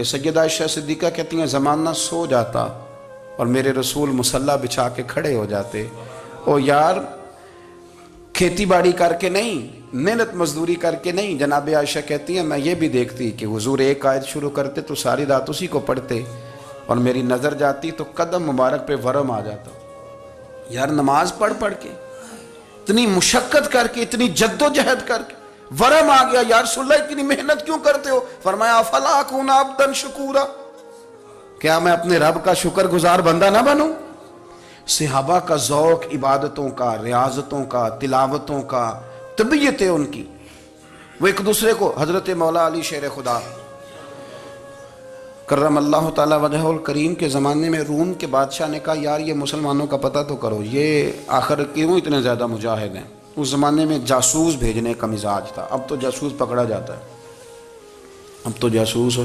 سیدہ عائشہ صدیقہ کہتی ہیں زمانہ سو جاتا اور میرے رسول مصلی بچھا کے کھڑے ہو جاتے، او یار کھیتی باڑی کر کے نہیں، محنت مزدوری کر کے نہیں۔ جناب عائشہ کہتی ہیں میں یہ بھی دیکھتی کہ حضور ایک آیت شروع کرتے تو ساری رات اسی کو پڑھتے، اور میری نظر جاتی تو قدم مبارک پہ ورم آ جاتا۔ یار نماز پڑھ کے اتنی مشقت کر کے اتنی جد و جہد کر کے ورم آ گیا، یا رسول اللہ اتنی محنت کیوں کرتے ہو؟ فرمایا افلا اکون عبدا شکورا، کیا میں اپنے رب کا شکر گزار بندہ نہ بنوں؟ صحابہ کا ذوق عبادتوں کا، ریاضتوں کا، تلاوتوں کا، طبیعت ہے ان کی، وہ ایک دوسرے کو، حضرت مولا علی شیر خدا کرم اللہ تعالی وجہہ الکریم کے زمانے میں روم کے بادشاہ نے کہا یار یہ مسلمانوں کا پتہ تو کرو، یہ آخر کیوں اتنے زیادہ مجاہد ہیں؟ اس زمانے میں جاسوس بھیجنے کا مزاج تھا، اب تو جاسوس پکڑا جاتا ہے، اب تو جاسوس ہو،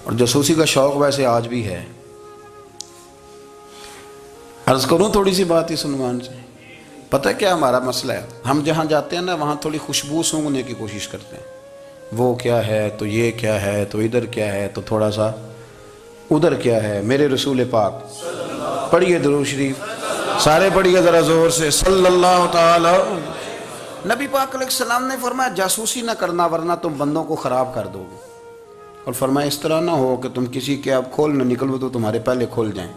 اور جاسوسی کا شوق ویسے آج بھی ہے۔ عرض کروں تھوڑی سی بات اس عنوان سے، پتہ کیا ہمارا مسئلہ ہے؟ ہم جہاں جاتے ہیں نا وہاں تھوڑی خوشبو سونگنے کی کوشش کرتے ہیں، وہ کیا ہے تو یہ کیا ہے تو ادھر کیا ہے تو تھوڑا سا ادھر کیا ہے۔ میرے رسول پاک پڑھیے درود شریف، سارے پڑھیے ذرا زور سے، صلی اللہ تعالی۔ نبی پاک علیہ السلام نے فرمایا جاسوسی نہ کرنا ورنہ تم بندوں کو خراب کر دو گے، اور فرمایا اس طرح نہ ہو کہ تم کسی کے اب کھول نہ نکلو تو تمہارے پہلے کھول جائیں۔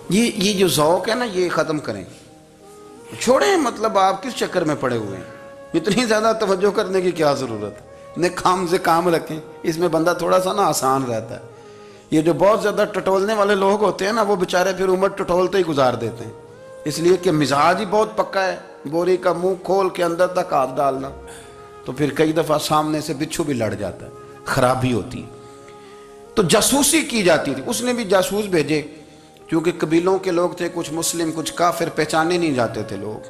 یہ جو ذوق ہے نا یہ ختم کریں، چھوڑیں، مطلب آپ کس چکر میں پڑے ہوئے ہیں؟ اتنی زیادہ توجہ کرنے کی کیا ضرورت ہے؟ نے کام سے کام رکھیں، اس میں بندہ تھوڑا سا نا آسان رہتا ہے۔ یہ جو بہت زیادہ ٹٹولنے والے لوگ ہوتے ہیں نا وہ بیچارے پھر عمر ٹٹولتے ہی گزار دیتے ہیں، اس لیے کہ مزاج ہی بہت پکا ہے، بوری کا منہ کھول کے اندر تک ہاتھ ڈالنا، تو پھر کئی دفعہ سامنے سے بچھو بھی لڑ جاتا ہے، خرابی ہوتی ہے۔ تو جاسوسی کی جاتی تھی، اس نے بھی جاسوس بھیجے، کیونکہ قبیلوں کے لوگ تھے، کچھ مسلم کچھ کافر، پہچانے نہیں جاتے تھے لوگ،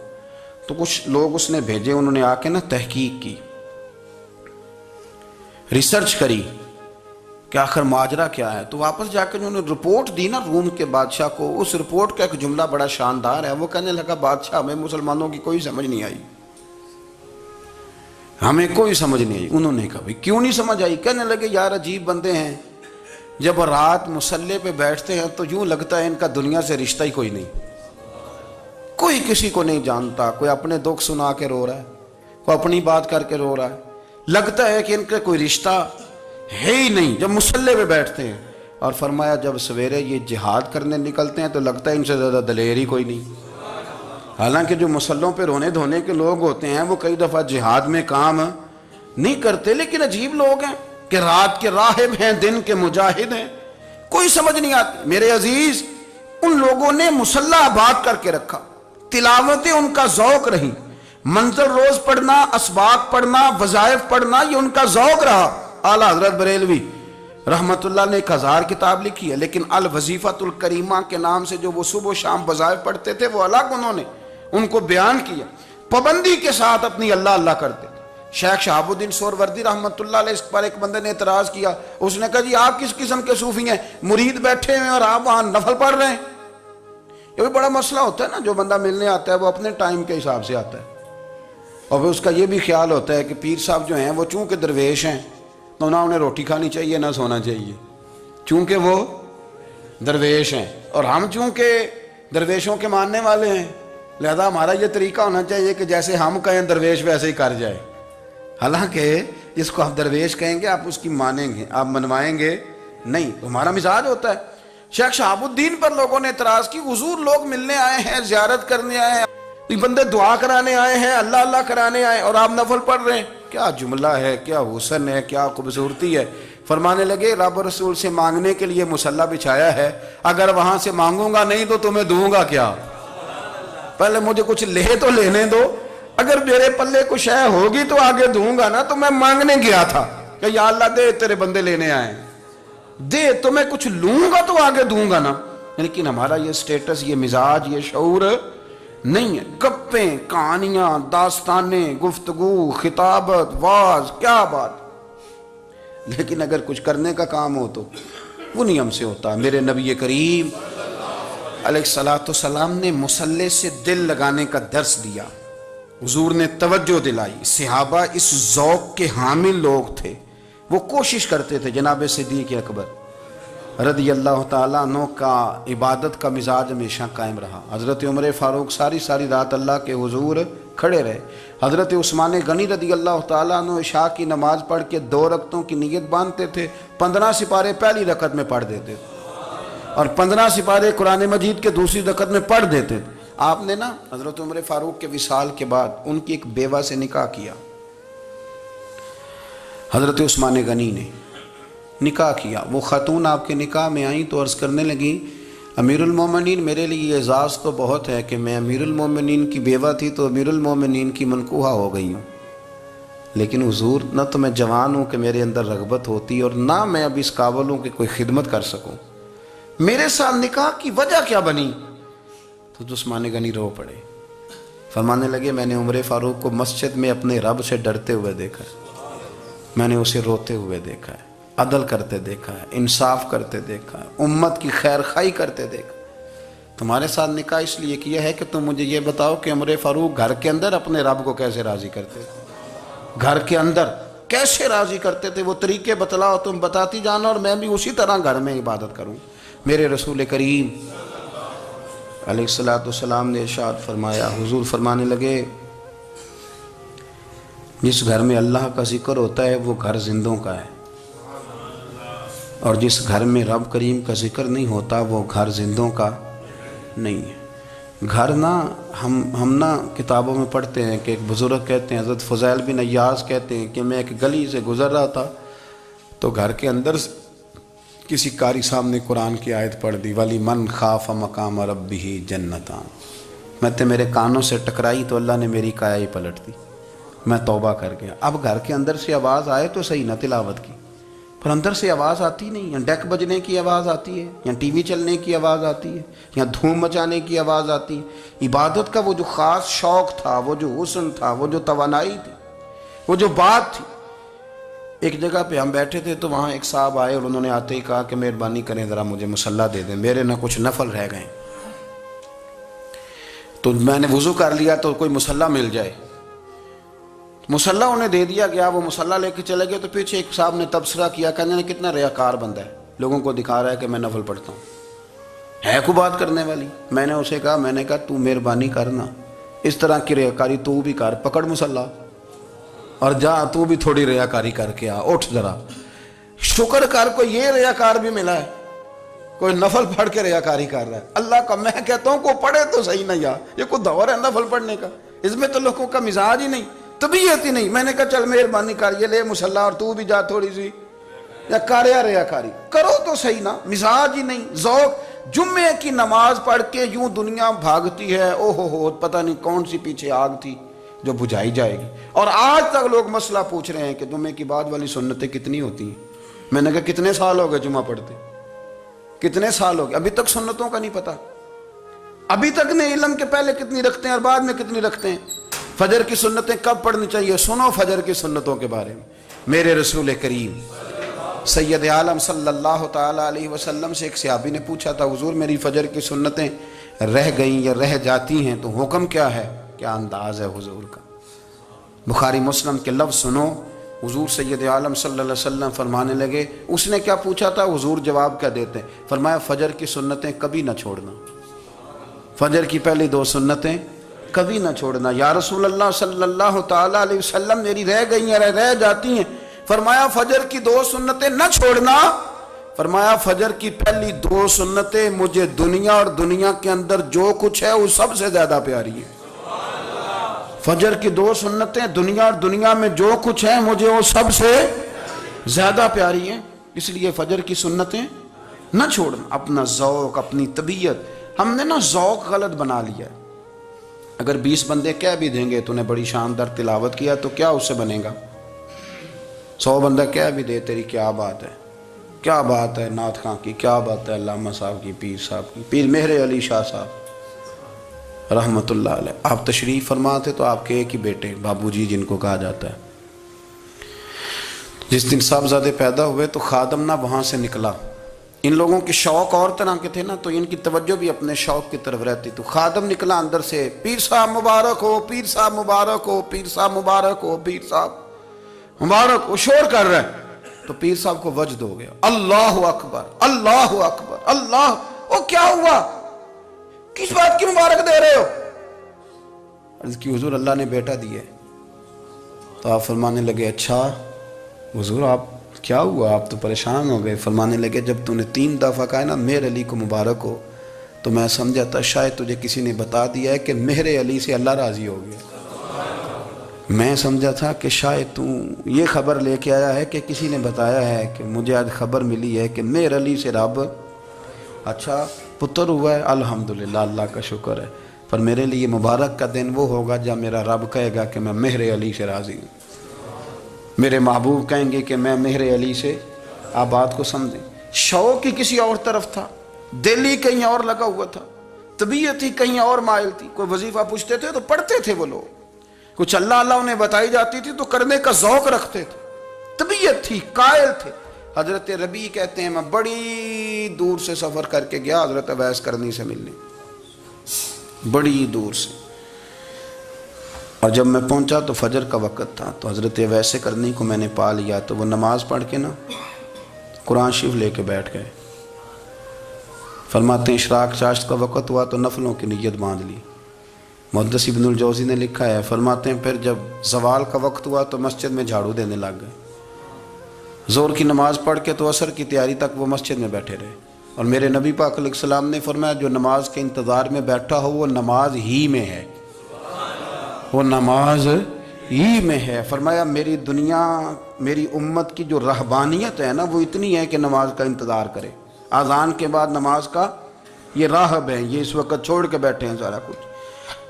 تو کچھ لوگ اس نے بھیجے، انہوں نے آ کے نا تحقیق کی، ریسرچ کری کہ آخر ماجرا کیا ہے، تو واپس جا کے انہوں نے رپورٹ دی نا روم کے بادشاہ کو۔ اس رپورٹ کا ایک جملہ بڑا شاندار ہے، وہ کہنے لگا بادشاہ ہمیں مسلمانوں کی کوئی سمجھ نہیں آئی، ہمیں کوئی سمجھ نہیں آئی۔ انہوں نے کہا بھئی کیوں نہیں سمجھ آئی؟ کہنے لگے یار عجیب بندے ہیں، جب رات مصلی پہ بیٹھتے ہیں تو یوں لگتا ہے ان کا دنیا سے رشتہ ہی کوئی نہیں، کوئی کسی کو نہیں جانتا، کوئی اپنے دکھ سنا کے رو رہا ہے، کوئی اپنی بات کر کے رو رہا ہے، لگتا ہے کہ ان کا کوئی رشتہ ہے ہی نہیں جب مصلی پہ بیٹھتے ہیں۔ اور فرمایا جب سویرے یہ جہاد کرنے نکلتے ہیں تو لگتا ہے ان سے زیادہ دلیر ہی کوئی نہیں۔ حالانکہ جو مصلوں پہ رونے دھونے کے لوگ ہوتے ہیں وہ کئی دفعہ جہاد میں کام نہیں کرتے، لیکن عجیب لوگ ہیں کہ رات کے راہب ہیں، دن کے مجاہد ہیں، کوئی سمجھ نہیں آتی۔ میرے عزیز ان لوگوں نے مصلی آباد کر کے رکھا، تلاوتیں ان کا ذوق رہی، منظر روز پڑھنا، اسباق پڑھنا، وظائف پڑھنا، یہ ان کا ذوق رہا۔ اعلیٰ حضرت بریلوی رحمت اللہ نے 1000 کتاب لکھی ہے، لیکن الوظیفۃ الکریمہ کے نام سے جو وہ صبح و شام وظائف پڑھتے تھے وہ الگ انہوں نے ان کو بیان کیا، پابندی کے ساتھ اپنی اللہ اللہ کرتے تھے۔ شیخ شہاب الدین سہروردی رحمت اللہ علیہ، اس پر ایک بندے نے اعتراض کیا، اس نے کہا جی آپ کس قسم کے صوفی ہیں، مرید بیٹھے ہیں اور آپ وہاں نفل پڑھ رہے ہیں؟ یہ بھی بڑا مسئلہ ہوتا ہے نا، جو بندہ ملنے آتا ہے وہ اپنے ٹائم کے حساب سے آتا ہے، اور پھر اس کا یہ بھی خیال ہوتا ہے کہ پیر صاحب جو ہیں وہ چونکہ درویش ہیں تو نہ انہیں روٹی کھانی چاہیے نہ سونا چاہیے، چونکہ وہ درویش ہیں، اور ہم چونکہ درویشوں کے ماننے والے ہیں لہذا ہمارا یہ طریقہ ہونا چاہیے کہ جیسے ہم کہیں درویش ویسے ہی کر جائے۔ حالانکہ جس کو آپ درویش کہیں گے آپ اس کی مانیں گے، آپ منوائیں گے نہیں، تو ہمارا مزاج ہوتا ہے۔ شیخ شہاب الدین پر لوگوں نے اعتراض کی، حضور لوگ ملنے آئے ہیں، زیارت کرنے آئے ہیں، بندے دعا کرانے آئے ہیں، اللہ اللہ کرانے آئے اور آپ نفل پڑھ رہے ہیں، کیا جملہ ہے، کیا حسن ہے، کیا خوبصورتی ہے۔ فرمانے لگے رب رسول سے مانگنے کے لیے مصلی بچھایا ہے، اگر وہاں سے مانگوں گا نہیں تو تمہیں دوں گا کیا؟ پہلے مجھے کچھ لے تو لینے دو، اگر میرے پلے کچھ ہے ہوگی تو آگے دوں گا نا، تو میں مانگنے گیا تھا کہ یا اللہ دے تیرے بندے لینے آئے، دے تو میں کچھ لوں گا تو آگے دوں گا نا۔ لیکن ہمارا یہ سٹیٹس، یہ مزاج، یہ شعور نہیں ہے، گپیں، کہانیاں، داستانیں، گفتگو، خطابت، واز، کیا بات۔ لیکن اگر کچھ کرنے کا کام ہو تو وہ نہیں ہم سے ہوتا۔ میرے نبی کریم علیہ السلام نے مصلی سے دل لگانے کا درس دیا، حضور نے توجہ دلائی، صحابہ اس ذوق کے حامل لوگ تھے، وہ کوشش کرتے تھے جناب صدیق اکبر رضی اللہ تعالیٰ عنہ کا عبادت کا مزاج ہمیشہ قائم رہا. حضرت عمر فاروق ساری رات اللہ کے حضور کھڑے رہے. حضرت عثمان غنی رضی اللہ تعالیٰ عنہ عشاء کی نماز پڑھ کے 2 رکعتوں کی نیت باندھتے تھے. 15 سپارے پہلی رکعت میں پڑھ دیتے تھے اور 15 سپارے قرآن مجید کے دوسری رکعت میں پڑھ دیتے تھے. آپ نے نا حضرت عمر فاروق کے وصال کے بعد ان کی ایک بیوہ سے نکاح کیا. حضرت عثمان غنی نے نکاح کیا. وہ خاتون آپ کے نکاح میں آئیں تو عرض کرنے لگیں امیر المومنین میرے لیے اعزاز تو بہت ہے کہ میں امیر المومنین کی بیوہ تھی تو امیر المومنین کی منکوحہ ہو گئی ہوں، لیکن حضور نہ تو میں جوان ہوں کہ میرے اندر رغبت ہوتی اور نہ میں اب اس قابل ہوں کہ کوئی خدمت کر سکوں، میرے ساتھ نکاح کی وجہ کیا بنی؟ تو عثمان غنی رو پڑے. فرمانے لگے میں نے عمر فاروق کو مسجد میں اپنے رب سے ڈرتے ہوئے دیکھا ہے، میں نے اسے روتے ہوئے دیکھا ہے، عدل کرتے دیکھا ہے، انصاف کرتے دیکھا ہے، امت کی خیر خواہی کرتے دیکھا. تمہارے ساتھ نکاح اس لیے کیا ہے کہ تم مجھے یہ بتاؤ کہ عمر فاروق گھر کے اندر اپنے رب کو کیسے راضی کرتے تھے، گھر کے اندر کیسے راضی کرتے تھے، وہ طریقے بتلاؤ، تم بتاتی جانا اور میں بھی اسی طرح گھر میں عبادت کروں. میرے رسول کریم علیہ السلام نے ارشاد فرمایا، حضور فرمانے لگے جس گھر میں اللہ کا ذکر ہوتا ہے وہ گھر زندوں کا ہے، اور جس گھر میں رب کریم کا ذکر نہیں ہوتا وہ گھر زندوں کا نہیں ہے. گھر نا ہم نا کتابوں میں پڑھتے ہیں کہ ایک بزرگ کہتے ہیں، حضرت فضیل بن عیاض کہتے ہیں کہ میں ایک گلی سے گزر رہا تھا تو گھر کے اندر کسی قاری سامنے قرآن کی آیت پڑھ دی ولی من خاف مقام ربہ جنتان. میں تے میرے کانوں سے ٹکرائی تو اللہ نے میری کایا ہی پلٹ دی، میں توبہ کر گیا. اب گھر کے اندر سے آواز آئے تو صحیح نہ تلاوت کی، پر اندر سے آواز آتی نہیں، یا ڈیک بجنے کی آواز آتی ہے، یا ٹی وی چلنے کی آواز آتی ہے، یا دھوم مچانے کی آواز آتی ہے. عبادت کا وہ جو خاص شوق تھا، وہ جو حسن تھا، وہ جو توانائی تھی، وہ جو بات تھی. ایک جگہ پہ ہم بیٹھے تھے تو وہاں ایک صاحب آئے اور انہوں نے آتے ہی کہا کہ مہربانی کریں ذرا مجھے مصلی دے دیں، میرے نہ کچھ نفل رہ گئے. تو میں نے وضو کر لیا تو کوئی مصلی مل جائے. مصلی انہیں دے دیا گیا، وہ مصلی لے کے چلے گئے تو پیچھے ایک صاحب نے تبصرہ کیا، کہنے نے کتنا ریاکار بندہ ہے، لوگوں کو دکھا رہا ہے کہ میں نفل پڑھتا ہوں، ہے کوئی بات کرنے والی. میں نے اسے کہا تو مہربانی کرنا اس طرح کی ریاکاری تو بھی کر، پکڑ مصلی اور جا تو بھی تھوڑی ریاکاری کر کے آ، اٹھ ذرا شکر کر کوئی یہ ریاکار بھی ملا ہے، کوئی نفل پڑھ کے ریاکاری کر رہا ہے. اللہ کا میں کہتا ہوں کو پڑھے تو صحیح نہ، یا یہ کوئی دور ہے نفل پڑھنے کا؟ اس میں تو لوگوں کا مزاج ہی نہیں، طبیعت ہی نہیں. میں نے کہا چل مہربانی کر یہ لے مصلی اور تو بھی جا تھوڑی سی یا کر یا ریاکاری کرو تو صحیح نا. مزاج ہی نہیں، ذوق. جمعے کی نماز پڑھ کے یوں دنیا بھاگتی ہے، او ہو پتہ نہیں کون سی پیچھے آگ تھی جو بجھائی جائے گی. اور آج تک لوگ مسئلہ پوچھ رہے ہیں کہ جمعے کی بعد والی سنتیں کتنی ہوتی ہیں. میں نے کہا کتنے سال ہو گئے جمعہ پڑھتے، کتنے سال ہو گئے، ابھی تک سنتوں کا نہیں پتہ، ابھی تک نے علم کے پہلے کتنی رکھتے ہیں اور بعد میں کتنی رکھتے ہیں. فجر کی سنتیں کب پڑھنی چاہیے، سنو فجر کی سنتوں کے بارے میں. میرے رسول کریم سید عالم صلی اللہ تعالی علیہ وسلم سے ایک صحابی نے پوچھا تھا حضور میری فجر کی سنتیں رہ گئیں یا رہ جاتی ہیں تو حکم کیا ہے؟ کیا انداز ہے حضور کا. بخاری مسلم کے لفظ سنو. حضور سید عالم صلی اللہ علیہ وسلم فرمانے لگے، اس نے کیا پوچھا تھا، حضور جواب کیا دیتے ہیں؟ فرمایا فجر کی سنتیں کبھی نہ چھوڑنا، فجر کی پہلی 2 سنتیں کبھی نہ چھوڑنا. یا رسول اللہ صلی اللہ تعالی علیہ وسلم میری رہ گئی ہیں، رہ جاتی ہیں. فرمایا فجر کی 2 سنتیں نہ چھوڑنا. فرمایا فجر کی پہلی 2 سنتیں مجھے دنیا اور دنیا کے اندر جو کچھ ہے وہ سب سے زیادہ پیاری ہے. فجر کی 2 سنتیں دنیا اور دنیا میں جو کچھ ہے مجھے وہ سب سے زیادہ پیاری ہیں. اس لیے فجر کی سنتیں نہ چھوڑنا. اپنا ذوق، اپنی طبیعت، ہم نے نا ذوق غلط بنا لیا ہے. اگر 20 بندے کہہ بھی دیں گے تو نے بڑی شاندار تلاوت کیا تو کیا اس سے بنے گا؟ 100 بندہ کہہ بھی دے تیری کیا بات ہے، کیا بات ہے نعت خاں کی، کیا بات ہے علامہ صاحب کی، پیر صاحب کی، پیر مہر علی شاہ صاحب رحمت اللہ علیہ. آپ تشریف فرما تھے تو آپ کے ایک ہی بیٹے بابو جی جن کو کہا جاتا ہے، جس دن صاحبزادے پیدا ہوئے تو خادم نہ وہاں سے نکلا. ان لوگوں کے شوق اور طرح کے تھے نا تو ان کی توجہ بھی اپنے شوق کی طرف رہتی. تو خادم نکلا اندر سے، پیر صاحب مبارک ہو، پیر صاحب مبارک ہو، پیر صاحب مبارک ہو، پیر صاحب مبارک ہو. شور کر رہا ہے. تو پیر صاحب کو وجد ہو گیا، اللہ اکبر اللہ اکبر اللہ، او کیا ہوا، کس بات کی مبارک دے رہے ہو؟ عرض کی حضور اللہ نے بیٹا دیے۔ تو آپ فرمانے لگے اچھا حضور آپ کیا ہوا، آپ تو پریشان ہو گئے۔ فرمانے لگے جب تو نے 3 دفعہ کہا نا مہر علی کو مبارک ہو، تو میں سمجھا تھا شاید تجھے کسی نے بتا دیا ہے کہ مہر علی سے اللہ راضی ہو گیا۔ میں سمجھا تھا کہ شاید تو یہ خبر لے کے آیا ہے کہ کسی نے بتایا ہے کہ مجھے آج خبر ملی ہے کہ مہر علی سے رب اچھا پتر ہوا ہے، الحمدللہ اللہ کا شکر ہے، پر میرے لیے مبارک کا دن وہ ہوگا جب میرا رب کہے گا کہ میں مہر علی سے راضی ہوں، میرے محبوب کہیں گے کہ میں مہر علی سے۔ آپ بات کو سمجھیں، شوق ہی کسی اور طرف تھا، دل ہی کہیں اور لگا ہوا تھا، طبیعت ہی کہیں اور مائل تھی۔ کوئی وظیفہ پوچھتے تھے تو پڑھتے تھے وہ لوگ، کچھ اللہ اللہ انہیں بتائی جاتی تھی تو کرنے کا ذوق رکھتے تھے، طبیعت تھی، قائل تھے۔ حضرت ربیع کہتے ہیں میں بڑی دور سے سفر کر کے گیا حضرت اویس کرنی سے ملنے، بڑی دور سے، اور جب میں پہنچا تو فجر کا وقت تھا، تو حضرت اویس کرنی کو میں نے پا لیا، تو وہ نماز پڑھ کے نا قرآن شریف لے کے بیٹھ گئے۔ فرماتے ہیں اشراق چاشت کا وقت ہوا تو نفلوں کی نیت باندھ لی۔ محدث ابن الجوزی نے لکھا ہے، فرماتے ہیں پھر جب زوال کا وقت ہوا تو مسجد میں جھاڑو دینے لگ گئے، زور کی نماز پڑھ کے تو عصر کی تیاری تک وہ مسجد میں بیٹھے رہے، اور میرے نبی پاک علیہ السلام نے فرمایا جو نماز کے انتظار میں بیٹھا ہو وہ نماز ہی میں ہے، وہ نماز ہی میں ہے۔ فرمایا میری دنیا میری امت کی جو رہبانیت ہے نا وہ اتنی ہے کہ نماز کا انتظار کرے، اذان کے بعد نماز کا یہ راہب ہیں، یہ اس وقت چھوڑ کے بیٹھے ہیں سارا کچھ۔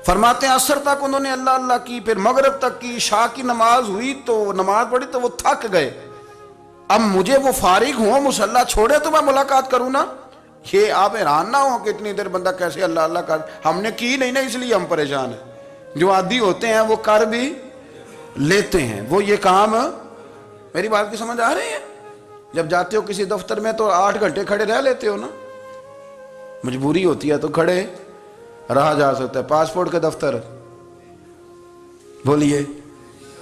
فرماتے ہیں عصر تک انہوں نے اللہ اللہ کی، پھر مغرب تک کی، عشاء کی نماز ہوئی تو نماز پڑھی تو وہ تھک گئے، اب مجھے وہ فارغ ہوں مصلی چھوڑے تو میں ملاقات کروں نا۔ یہ آپ حیران نہ ہوں کہ اتنی دیر بندہ کیسے اللہ اللہ کر، ہم نے کی نہیں نا اس لیے ہم پریشان ہیں، جو عادی ہوتے ہیں وہ کر بھی لیتے ہیں، وہ یہ کام۔ میری بات کی سمجھ آ رہی ہے؟ جب جاتے ہو کسی دفتر میں تو 8 گھنٹے کھڑے رہ لیتے ہو نا، مجبوری ہوتی ہے تو کھڑے رہا جا سکتا ہے۔ پاسپورٹ کے دفتر بولیے،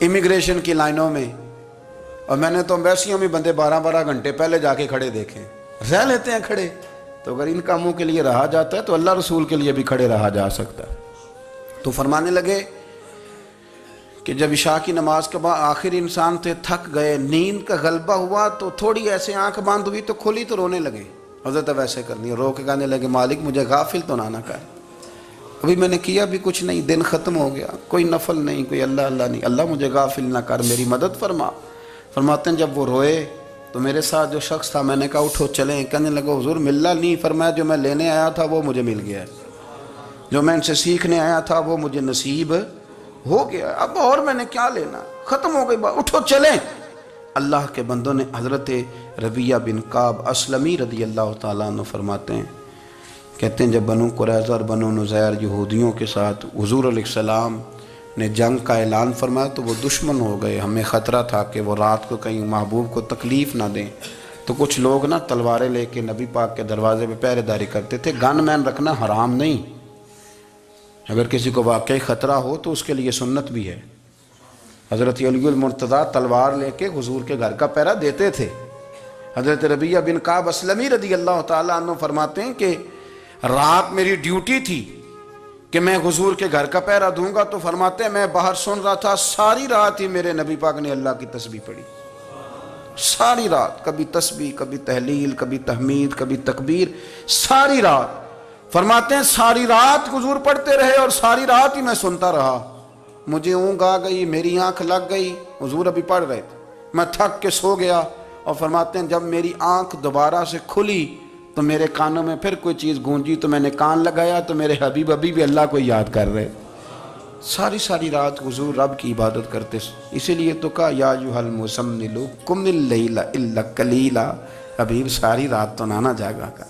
امیگریشن کی لائنوں میں، اور میں نے تو امبیسیوں میں بندے 12 گھنٹے پہلے جا کے کھڑے دیکھیں، رہ لیتے ہیں کھڑے۔ تو اگر ان کاموں کے لیے رہا جاتا ہے تو اللہ رسول کے لیے بھی کھڑے رہا جا سکتا ہے۔ تو فرمانے لگے کہ جب عشاء کی نماز کے بعد آخر انسان تھے، تھک گئے، نیند کا غلبہ ہوا تو تھوڑی ایسے آنکھ بند ہوئی تو کھلی تو رونے لگے۔ حضرت ویسے کرنی رو کے کہنے لگے مالک مجھے غافل تو نہ کر، ابھی میں نے کیا بھی کچھ نہیں، دن ختم ہو گیا، کوئی نفل نہیں، کوئی اللہ اللہ نہیں، اللہ مجھے غافل نہ کر، میری مدد فرما۔ فرماتے ہیں جب وہ روئے تو میرے ساتھ جو شخص تھا میں نے کہا اٹھو چلیں، کہنے لگا حضور ملنا نہیں، فرمایا جو میں لینے آیا تھا وہ مجھے مل گیا ہے، جو میں ان سے سیکھنے آیا تھا وہ مجھے نصیب ہو گیا، اب اور میں نے کیا لینا، ختم ہو گئی بات، اٹھو چلیں۔ اللہ کے بندوں نے حضرت ربیعہ بن کعب اسلمی رضی اللہ تعالیٰ عنہ فرماتے ہیں، کہتے ہیں جب بنو قریظہ اور بنو نذیر یہودیوں کے ساتھ حضور علیہ السلام نے جنگ کا اعلان فرمایا تو وہ دشمن ہو گئے، ہمیں خطرہ تھا کہ وہ رات کو کہیں محبوب کو تکلیف نہ دیں، تو کچھ لوگ نا تلواریں لے کے نبی پاک کے دروازے پہ پہرے داری کرتے تھے۔ گن مین رکھنا حرام نہیں، اگر کسی کو واقعی خطرہ ہو تو اس کے لیے سنت بھی ہے۔ حضرت علی المرتضیٰ تلوار لے کے حضور کے گھر کا پہرا دیتے تھے۔ حضرت ربیعہ بن کعب اسلمی رضی اللہ تعالیٰ عنہ فرماتے ہیں کہ رات میری ڈیوٹی تھی کہ میں حضور کے گھر کا پہرا دوں گا، تو فرماتے ہیں میں باہر سن رہا تھا، ساری رات ہی میرے نبی پاک نے اللہ کی تسبیح پڑھی، ساری رات، کبھی تسبیح، کبھی تحلیل، کبھی تحمید، کبھی تکبیر، ساری رات۔ فرماتے ہیں ساری رات حضور پڑھتے رہے اور ساری رات ہی میں سنتا رہا، مجھے اونگ آ گئی، میری آنکھ لگ گئی، حضور ابھی پڑھ رہے تھے، میں تھک کے سو گیا، اور فرماتے ہیں جب میری آنکھ دوبارہ سے کھلی تو میرے کانوں میں پھر کوئی چیز گونجی، تو میں نے کان لگایا تو میرے حبیب ابھی بھی اللہ کو یاد کر رہے، ساری رات حضور رب کی عبادت کرتے۔ اسی لیے تو کہا یا ایھا المزمل قم اللیل الا قلیلا، حبیب ساری رات تو نہ جاگا کا،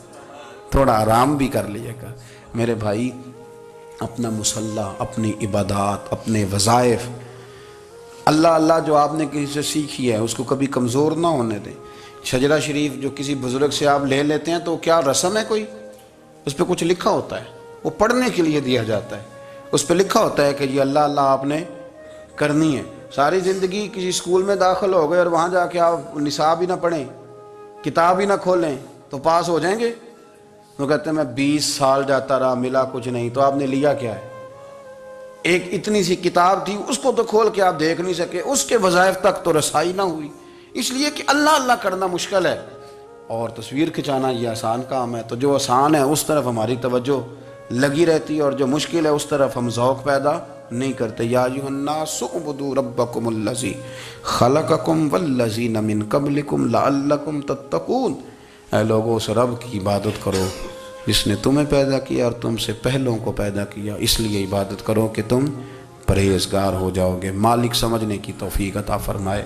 تھوڑا آرام بھی کر لیے گا۔ میرے بھائی اپنا مصلی، اپنی عبادات، اپنے وظائف، اللہ اللہ جو آپ نے کسی سے سیکھی ہے اس کو کبھی کمزور نہ ہونے دیں۔ شجرہ شریف جو کسی بزرگ سے آپ لے لیتے ہیں تو کیا رسم ہے کوئی؟ اس پہ کچھ لکھا ہوتا ہے، وہ پڑھنے کے لیے دیا جاتا ہے، اس پہ لکھا ہوتا ہے کہ یہ اللہ اللہ آپ نے کرنی ہے۔ ساری زندگی کسی اسکول میں داخل ہو گئے اور وہاں جا کے آپ نصاب ہی نہ پڑھیں، کتاب ہی نہ کھولیں تو پاس ہو جائیں گے؟ وہ کہتے ہیں میں 20 سال جاتا رہا ملا کچھ نہیں. تو آپ نے لیا کیا ہے؟ ایک اتنی سی کتاب تھی، اس کو تو کھول کے آپ دیکھ نہیں سکے، اس کے وظائف تک تو رسائی نہ ہوئی، اس لیے کہ اللہ اللہ کرنا مشکل ہے اور تصویر کھنچانا یہ آسان کام ہے. تو جو آسان ہے اس طرف ہماری توجہ لگی رہتی ہے اور جو مشکل ہے اس طرف ہم ذوق پیدا نہیں کرتے. یا ایھا الناس اعبدوا ربکم الذی خلقکم والذین من قبلکم لعلکم تتقون. اے لوگو اس رب کی عبادت کرو جس نے تمہیں پیدا کیا اور تم سے پہلوں کو پیدا کیا، اس لیے عبادت کرو کہ تم پرہیزگار ہو جاؤ گے. مالک سمجھنے کی توفیق عطا فرمائے.